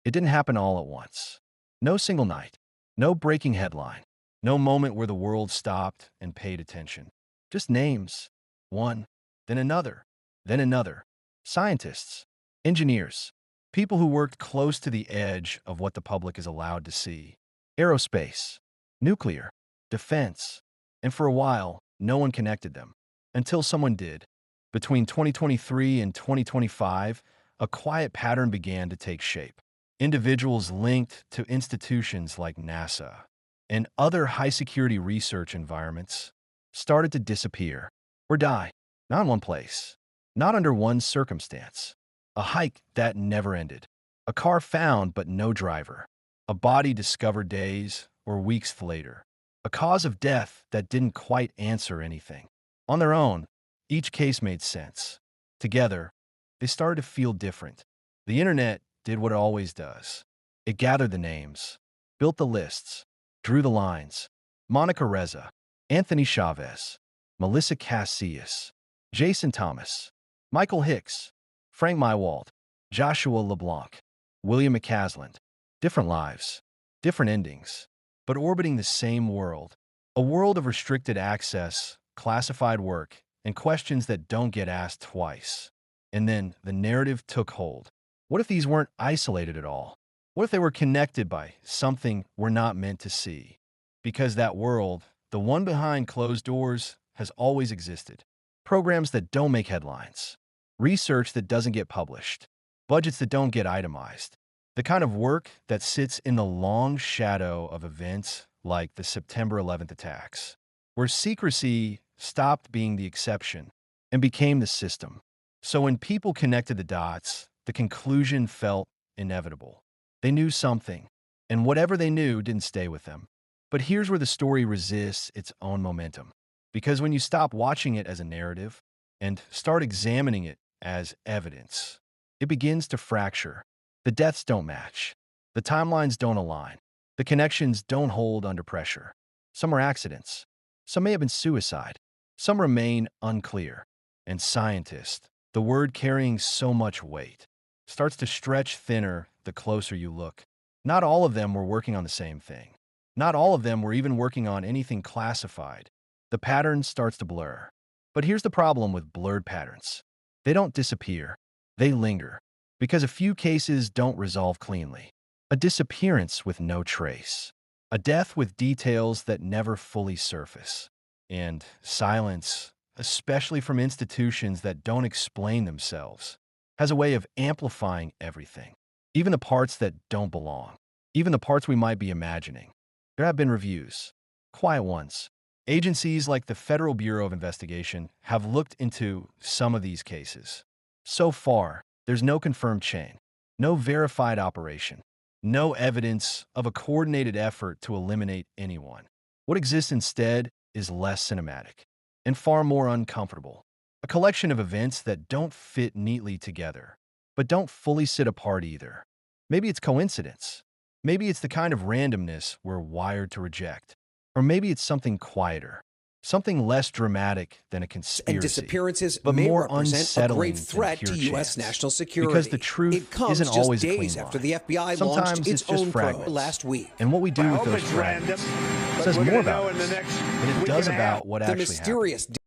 It didn't happen all at once. No single night. No breaking headline. No moment where the world stopped and paid attention. Just names. One, then another, then another. Scientists, engineers, people who worked close to the edge of what the public is allowed to see. Aerospace, nuclear, defense. And for a while, no one connected them. Until someone did. Between 2023 and 2025, a quiet pattern began to take shape. Individuals linked to institutions like NASA and other high-security research environments started to disappear or die. Not in one place, not under one circumstance. A hike that never ended. A car found but no driver. A body discovered days or weeks later. A cause of death that didn't quite answer anything. On their own, each case made sense. Together, they started to feel different. The internet did what it always does. It gathered the names, built the lists, drew the lines. Monica Reza, Anthony Chavez, Melissa Casillas, Jason Thomas, Michael Hicks, Frank Mywald, Joshua LeBlanc, William McCasland. Different lives, different endings, but orbiting the same world. A world of restricted access, classified work, and questions that don't get asked twice. And then the narrative took hold. What if these weren't isolated at all? What if they were connected by something we're not meant to see? Because that world, the one behind closed doors, has always existed. Programs that don't make headlines. Research that doesn't get published. Budgets that don't get itemized. The kind of work that sits in the long shadow of events like the September 11th attacks, where secrecy stopped being the exception and became the system. So when people connected the dots, the conclusion felt inevitable. They knew something, and whatever they knew didn't stay with them. But here's where the story resists its own momentum. Because when you stop watching it as a narrative and start examining it as evidence, it begins to fracture. The deaths don't match. The timelines don't align. The connections don't hold under pressure. Some are accidents. Some may have been suicide. Some remain unclear. And scientist, the word carrying so much weight, starts to stretch thinner the closer you look. Not all of them were working on the same thing. Not all of them were even working on anything classified. The pattern starts to blur. But here's the problem with blurred patterns. They don't disappear. They linger. Because a few cases don't resolve cleanly. A disappearance with no trace. A death with details that never fully surface. And silence, especially from institutions that don't explain themselves, has a way of amplifying everything. Even the parts that don't belong. Even the parts we might be imagining. There have been reviews. Quiet ones. Agencies like the Federal Bureau of Investigation have looked into some of these cases. So far, there's no confirmed chain, no verified operation, no evidence of a coordinated effort to eliminate anyone. What exists instead is less cinematic and far more uncomfortable. A collection of events that don't fit neatly together, but don't fully sit apart either. Maybe it's coincidence. Maybe it's the kind of randomness we're wired to reject. Or maybe it's something quieter, something less dramatic than a conspiracy, and disappearances but may more represent a unsettling grave than threat pure to U.S. chance. national security. Because the truth it comes isn't just always a clean days after line. the FBI Sometimes launched its it's just own fragments. probe last week. And what we do I with hope those it's fragments random, but says we're more gonna about know us in the next than it week does and a half. about what The actually mysterious happened.